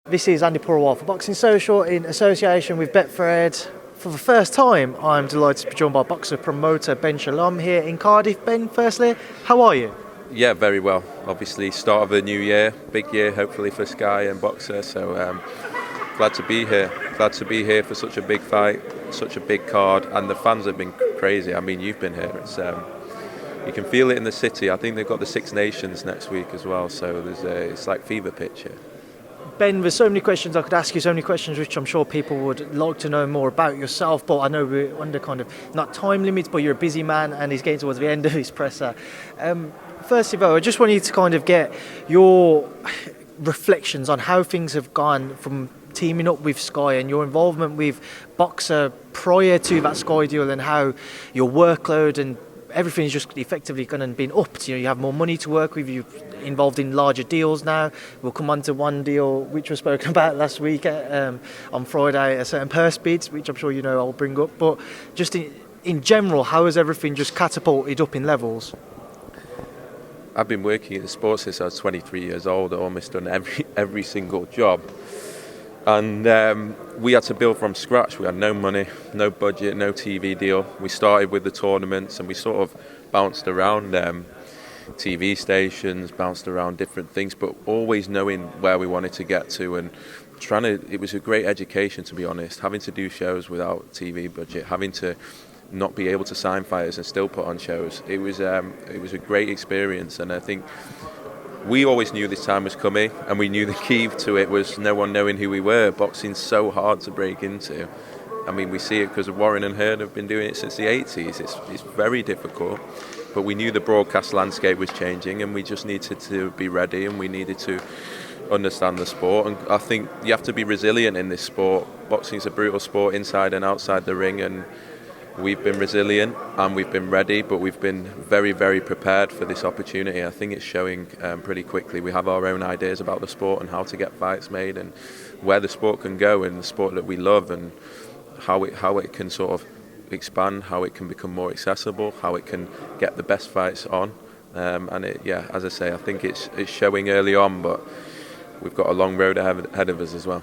This is Andi Purewal for Boxing Social in association with Betfred. For the first time, I'm delighted to be joined by boxer promoter Ben Shalom here in Cardiff. Ben, firstly, how are you? Yeah, very well. Obviously, start of the new year, big year hopefully for Sky and Boxer. So glad to be here. Glad to be here for such a big fight, such a big card, and the fans have been crazy. I mean, you've been here. It's you can feel it in the city. I think they've got the Six Nations next week as well. So it's like fever pitch here. Ben, there's so many questions I could ask you, so many questions which I'm sure people would like to know more about yourself, but I know we're under kind of, not time limits, but you're a busy man and he's getting towards the end of his presser. Firstly though, I just want you to kind of get your reflections on how things have gone from teaming up with Sky and your involvement with Boxer prior to that Sky deal, and how your workload and everything's just effectively gone and been upped. You have more money to work with, you're involved in larger deals now. We'll come on to one deal which was spoken about last week on Friday, a certain purse bids, which I'm sure you know I'll bring up. But just in general, how has everything just catapulted up in levels? I've been working in the sports since I was 23 years old. I've almost done every single job. And we had to build from scratch. We had no money, no budget, no TV deal. We started with the tournaments and we sort of bounced around TV stations, bounced around different things, but always knowing where we wanted to get to and it was a great education, to be honest, having to do shows without TV budget, having to not be able to sign fighters and still put on shows. It was a great experience, and I think we always knew this time was coming, and we knew the key to it was no one knowing who we were. Boxing's so hard to break into. I mean, we see it because Warren and Hearn have been doing it since the 80s. It's very difficult, but we knew the broadcast landscape was changing, and we just needed to be ready, and we needed to understand the sport. And I think you have to be resilient in this sport. Boxing's a brutal sport inside and outside the ring, and we've been resilient and we've been ready, but we've been very, very prepared for this opportunity. I think it's showing pretty quickly. We have our own ideas about the sport and how to get fights made and where the sport can go, and the sport that we love, and how it can sort of expand, how it can become more accessible, how it can get the best fights on. As I say, I think it's showing early on, but we've got a long road ahead of us as well.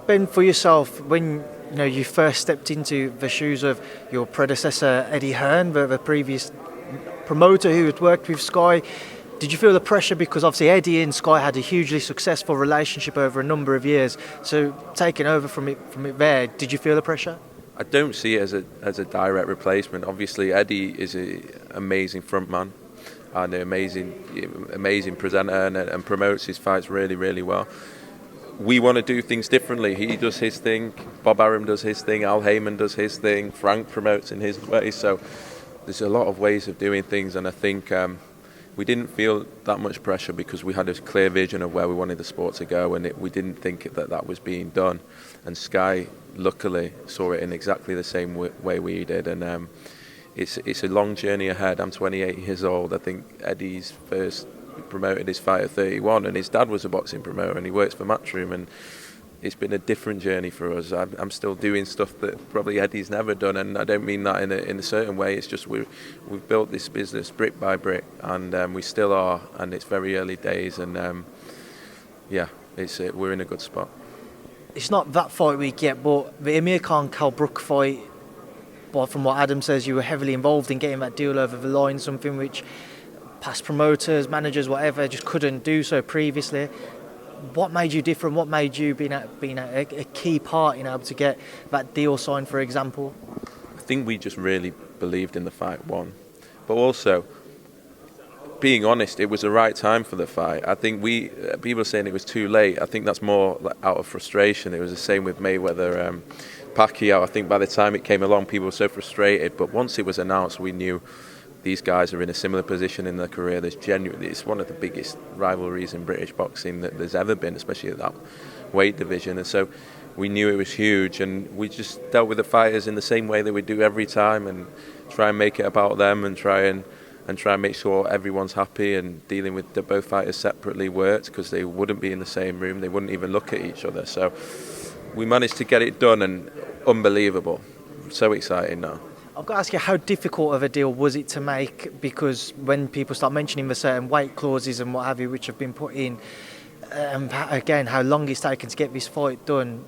Ben, for yourself, when you first stepped into the shoes of your predecessor Eddie Hearn, the previous promoter who had worked with Sky, did you feel the pressure? Because obviously Eddie and Sky had a hugely successful relationship over a number of years. So taking over from it there, did you feel the pressure? I don't see it as a direct replacement. Obviously, Eddie is an amazing frontman and an amazing presenter and promotes his fights really, really well. We want to do things differently. He does his thing, Bob Arum does his thing, Al Heyman does his thing, Frank promotes in his way. So there's a lot of ways of doing things, and I think we didn't feel that much pressure because we had a clear vision of where we wanted the sport to go, and we didn't think that was being done. And Sky, luckily, saw it in exactly the same way we did. And it's a long journey ahead. I'm 28 years old. I think Eddie's first promoted his fight at 31, and his dad was a boxing promoter, and he works for Matchroom, and it's been a different journey for us. I'm still doing stuff that probably Eddie's never done, and I don't mean that in a certain way. It's just we've built this business brick by brick, and we still are, and it's very early days, and we're in a good spot. It's not that fight week yet, but the Amir Khan-Brook fight, well, from what Adam says, you were heavily involved in getting that deal over the line, something which past promoters, managers, whatever, just couldn't do so previously. What made you different? What made you being a key part in able to get that deal signed, for example? I think we just really believed in the fight, one. But also, being honest, it was the right time for the fight. I think people saying it was too late. I think that's more out of frustration. It was the same with Mayweather, Pacquiao. I think by the time it came along, people were so frustrated. But once it was announced, we knew these guys are in a similar position in their career. It's one of the biggest rivalries in British boxing that there's ever been, especially at that weight division. And so we knew it was huge, and we just dealt with the fighters in the same way that we do every time, and try and make it about them, and try and make sure everyone's happy, and dealing with both fighters separately worked because they wouldn't be in the same room. They wouldn't even look at each other. So we managed to get it done, and unbelievable. So exciting now. I've got to ask you, how difficult of a deal was it to make? Because when people start mentioning the certain weight clauses and what have you, which have been put in, Again, how long it's taken to get this fight done.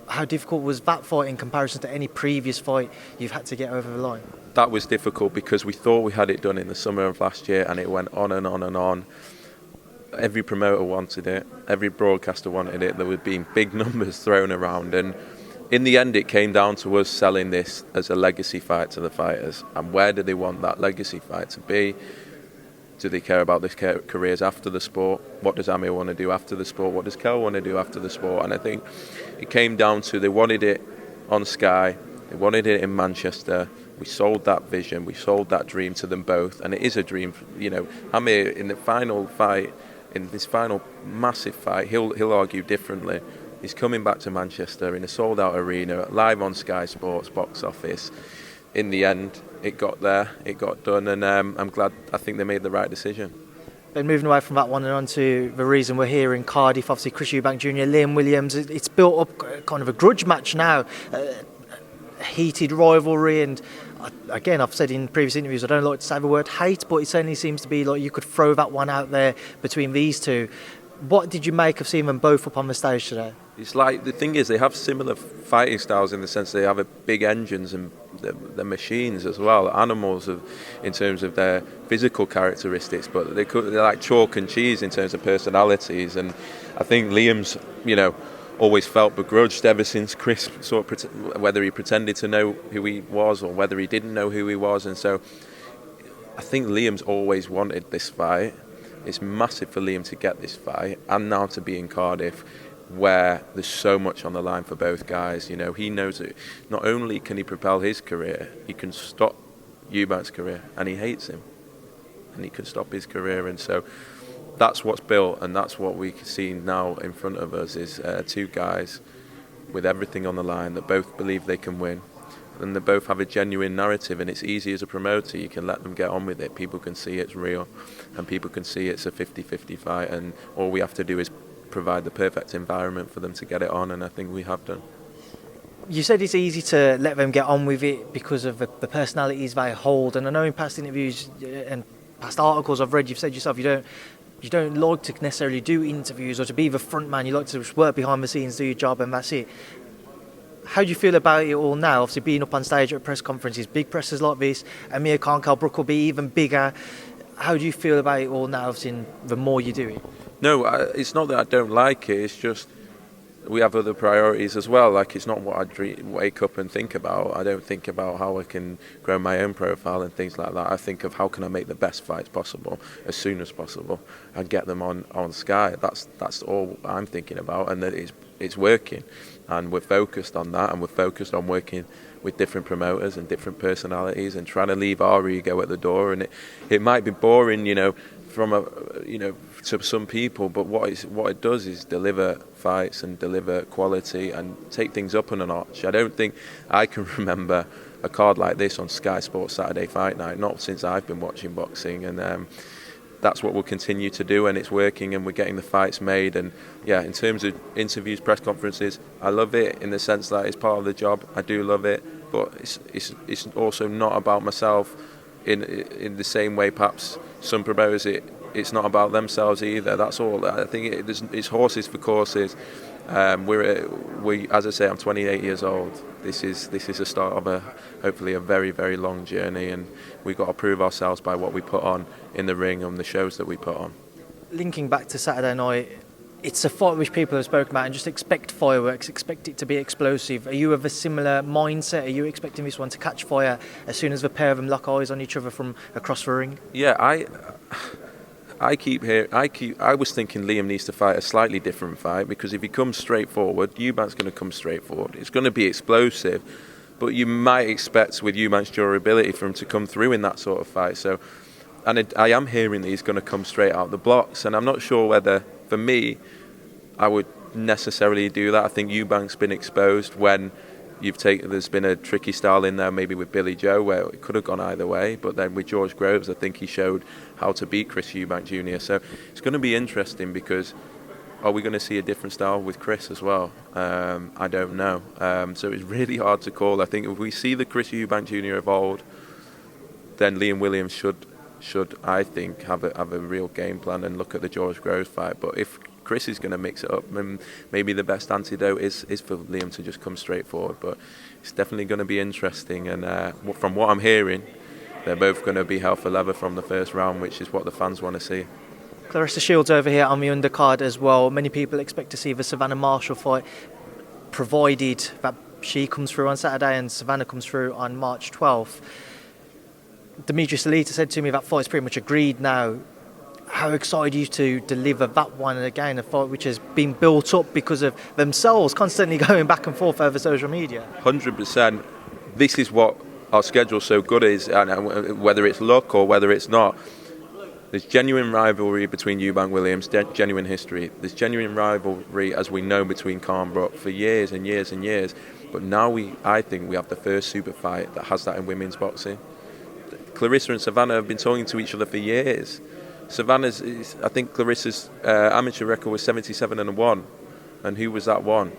How difficult was that fight in comparison to any previous fight you've had to get over the line? That was difficult because we thought we had it done in the summer of last year, and it went on and on and on. Every promoter wanted it, every broadcaster wanted it. There were being big numbers thrown around, and in the end it came down to us selling this as a legacy fight to the fighters. And where do they want that legacy fight to be? Do they care about their careers after the sport? What does Amir want to do after the sport? What does Kel want to do after the sport? And I think it came down to they wanted it on Sky, they wanted it in Manchester. We sold that vision, we sold that dream to them both, and it is a dream. Amir in the final fight, in this final massive fight, he'll argue differently. He's coming back to Manchester in a sold-out arena, live on Sky Sports box office. In the end, it got there, it got done, and I'm glad. I think they made the right decision. Then moving away from that one and on to the reason we're here in Cardiff, obviously Chris Eubank Jr., Liam-Williams, it's built up kind of a grudge match now, heated rivalry, and again, I've said in previous interviews I don't like to say the word hate, but it certainly seems to be like you could throw that one out there between these two. What did you make of seeing them both up on the stage today? It's like, the thing is, they have similar fighting styles in the sense they have big engines and they're machines as well, animals in terms of their physical characteristics, but they're like chalk and cheese in terms of personalities. And I think Liam's, always felt begrudged ever since Chris whether he pretended to know who he was or whether he didn't know who he was. And so I think Liam's always wanted this fight. It's massive for Liam to get this fight, and now to be in Cardiff, where there's so much on the line for both guys. He knows that not only can he propel his career, he can stop Eubank's career, and he hates him, and he can stop his career. And so that's what's built, and that's what we see now in front of us, is two guys with everything on the line that both believe they can win, and they both have a genuine narrative. And it's easy as a promoter, you can let them get on with it. People can see it's real, and people can see it's a 50-50 fight, and all we have to do is provide the perfect environment for them to get it on, and I think we have done. You said it's easy to let them get on with it because of the personalities they hold, and I know in past interviews and past articles I've read, you've said yourself you don't like to necessarily do interviews or to be the front man. You like to just work behind the scenes, do your job, and that's it. How do you feel about it all now? Obviously, being up on stage at press conferences, big presses like this, Amir Khan, Cardiff will be even bigger. How do you feel about it all now, obviously, the more you do it? No, it's not that I don't like it. It's just we have other priorities as well. Like, it's not what I wake up and think about. I don't think about how I can grow my own profile and things like that. I think of how can I make the best fights possible as soon as possible and get them on Sky. That's all I'm thinking about, and that it's working. And we're focused on that, and we're focused on working with different promoters and different personalities and trying to leave our ego at the door. And it might be boring, to some people, but what it does is deliver fights and deliver quality and take things up a notch. I don't think I can remember a card like this on Sky Sports Saturday Fight Night, not since I've been watching boxing, and that's what we'll continue to do, and it's working, and we're getting the fights made. And yeah, in terms of interviews, press conferences, I love it in the sense that it's part of the job. I do love it, but it's also not about myself in the same way perhaps some promoters it's not about themselves either. That's all. I think it's horses for courses. We, as I say, I'm 28 years old. This is the start of hopefully a very, very long journey, and we've got to prove ourselves by what we put on in the ring and the shows that we put on. Linking back to Saturday night, it's a fight which people have spoken about, and just expect fireworks, expect it to be explosive. Are you of a similar mindset? Are you expecting this one to catch fire as soon as the pair of them lock eyes on each other from across the ring? Yeah, I was thinking Liam needs to fight a slightly different fight, because if he comes straight forward, Eubank's going to come straight forward. It's going to be explosive, but you might expect with Eubank's durability for him to come through in that sort of fight. So, and I am hearing that he's going to come straight out the blocks, and I'm not sure whether, for me, I would necessarily do that. I think Eubank's been exposed when there's been a tricky style in there, maybe with Billy Joe, where it could have gone either way, but then with George Groves, I think he showed how to beat Chris Eubank Jr. So it's going to be interesting, because are we going to see a different style with Chris as well? I don't know. So it's really hard to call. I think if we see the Chris Eubank Jr. of old, then Liam-Williams should I think have a real game plan and look at the George Groves fight. But if Chris is going to mix it up, and maybe the best antidote is for Liam to just come straight forward. But it's definitely going to be interesting, and from what I'm hearing, they're both going to be hell for leather from the first round, which is what the fans want to see. Clarissa Shields over here on the undercard as well. Many people expect to see the Savannah Marshall fight, provided that she comes through on Saturday and Savannah comes through on March 12th. Demetrius Alita said to me that fight's pretty much agreed now. How excited are you to deliver that one? And again, a fight which has been built up because of themselves constantly going back and forth over social media. 100%. This is what our schedule's so good is, and whether it's luck or whether it's not. There's genuine rivalry between Eubank-Williams, genuine history. There's genuine rivalry, as we know, between Khan-Brook for years and years and years. But now I think we have the first super fight that has that in women's boxing. Clarissa and Savannah have been talking to each other for years. I think Clarissa's amateur record was 77-1, and who was that one?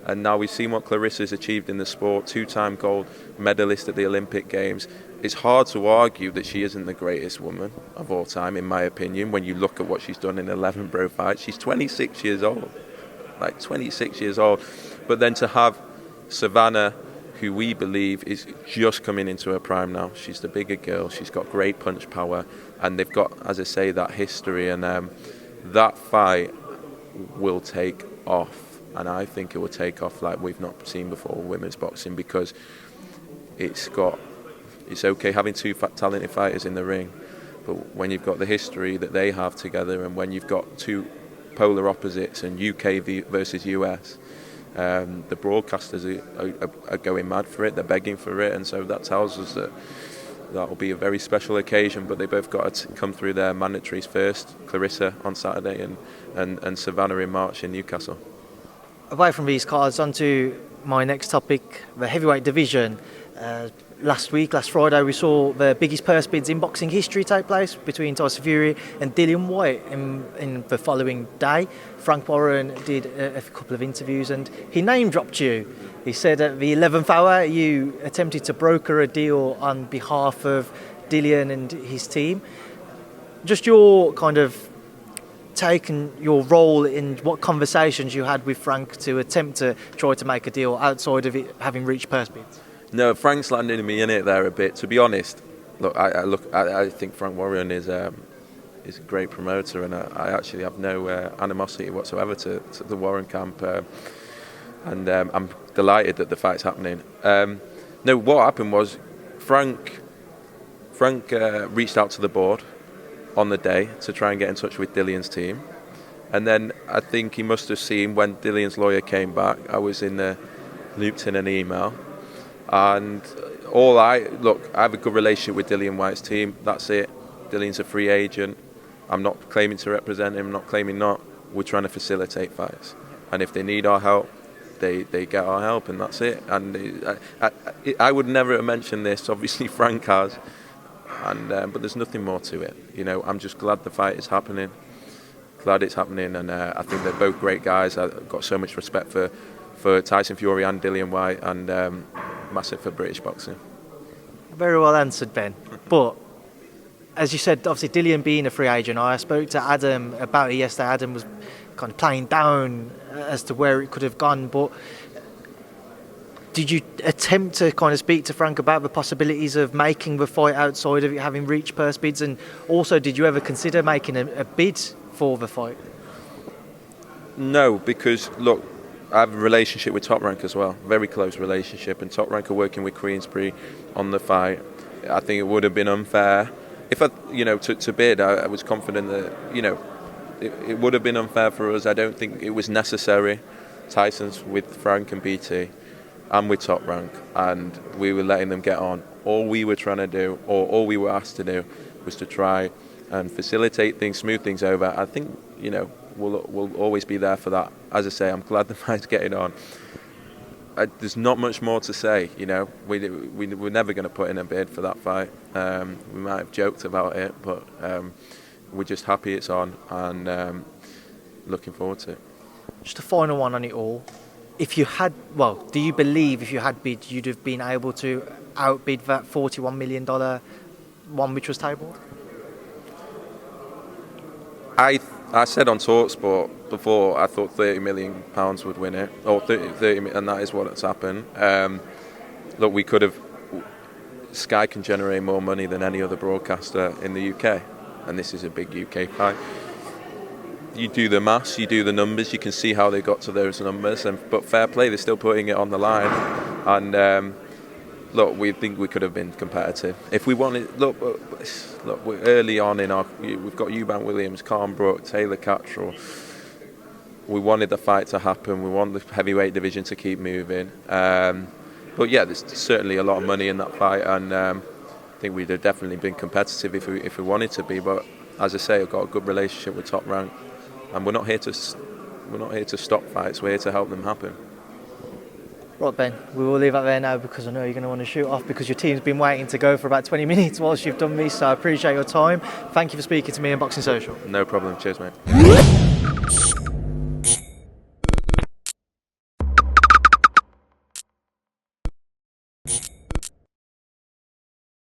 And now we've seen what Clarissa's achieved in the sport, 2-time gold medalist at the Olympic Games. It's hard to argue that she isn't the greatest woman of all time, in my opinion, when you look at what she's done in 11 pro fights. She's 26 years old, like 26 years old. But then to have Savannah, who we believe is just coming into her prime now. She's the bigger girl, she's got great punch power, and they've got, as I say, that history, and that fight will take off. And I think it will take off like we've not seen before in women's boxing, because it's okay having two talented fighters in the ring, but when you've got the history that they have together, and when you've got two polar opposites and UK versus US, the broadcasters are going mad for it, they're begging for it, and so that tells us that will be a very special occasion. But they both got to come through their mandatories first, Clarissa on Saturday and Savannah in March in Newcastle. Away from these cards, on to my next topic, the heavyweight division. Last Friday, we saw the biggest purse bids in boxing history take place between Tyson Fury and Fury-Whyte. In the following day, Frank Warren did a couple of interviews and he name-dropped you. He said at the 11th hour you attempted to broker a deal on behalf of Dillian and his team. Just your kind of take and your role in what conversations you had with Frank to attempt to try to make a deal outside of it having reached purse bids. No, Frank's landing me in it there a bit. To be honest, I think Frank Warren is a great promoter, and I actually have no animosity whatsoever to the Warren camp, and I'm delighted that the fight's happening. No, what happened was Frank reached out to the board on the day to try and get in touch with Dillian's team, and then I think he must have seen when Dillian's lawyer came back, I was looped in an email, and I have a good relationship with Dillian White's team. That's it. Dillian's a free agent. I'm not claiming to represent him, not claiming not. We're trying to facilitate fights, and if they need our help, they get our help, and that's it. And I would never have mentioned this. Obviously, Frank has. But there's nothing more to it. I'm just glad the fight is happening. And I think they're both great guys. I've got so much respect for Tyson Fury and Dillian Whyte, and massive for British boxing. Very well answered, Ben. But as you said, obviously Dillian being a free agent, I spoke to Adam about it yesterday. Adam was kind of playing down as to where it could have gone, but did you attempt to kind of speak to Frank about the possibilities of making the fight outside of it having reached purse bids? And also, did you ever consider making a bid for the fight? No, because, look, I have a relationship with Top Rank as well, very close relationship, and Top Rank are working with Queensberry on the fight. I think it would have been unfair. If to bid, I was confident that, it would have been unfair for us. I don't think it was necessary. Tyson's with Frank and BT. I'm with Top Rank, and we were letting them get on. All we were trying to do, or all we were asked to do, was to try and facilitate things, smooth things over. I think, we'll always be there for that. As I say, I'm glad the fight's getting on. There's not much more to say, we're never going to put in a bid for that fight. We might have joked about it, but we're just happy it's on, and looking forward to it. Just a final one on it all. Do you believe if you had bid, you'd have been able to outbid that $41 million one which was tabled? I said on TalkSport before I thought £30 million would win it, or 30 and that is what has happened. Look, we could have. Sky can generate more money than any other broadcaster in the UK, and this is a big UK fight. You do the maths, you do the numbers, you can see how they got to those numbers. But fair play, they're still putting it on the line. And look, we think we could have been competitive if we wanted. Look, we're early on in our. We've got Eubank-Williams, Khan-Brook, Taylor Cattrall. We wanted the fight to happen. We want the heavyweight division to keep moving. But yeah, there's certainly a lot of money in that fight, and I think we'd have definitely been competitive if we wanted to be. But as I say, I've got a good relationship with Top Rank, and we're not here to stop fights. We're here to help them happen. Right, Ben, we will leave that there now because I know you're going to want to shoot off because your team's been waiting to go for about 20 minutes whilst you've done me. So I appreciate your time. Thank you for speaking to me on Boxing Social. No problem. Cheers, mate.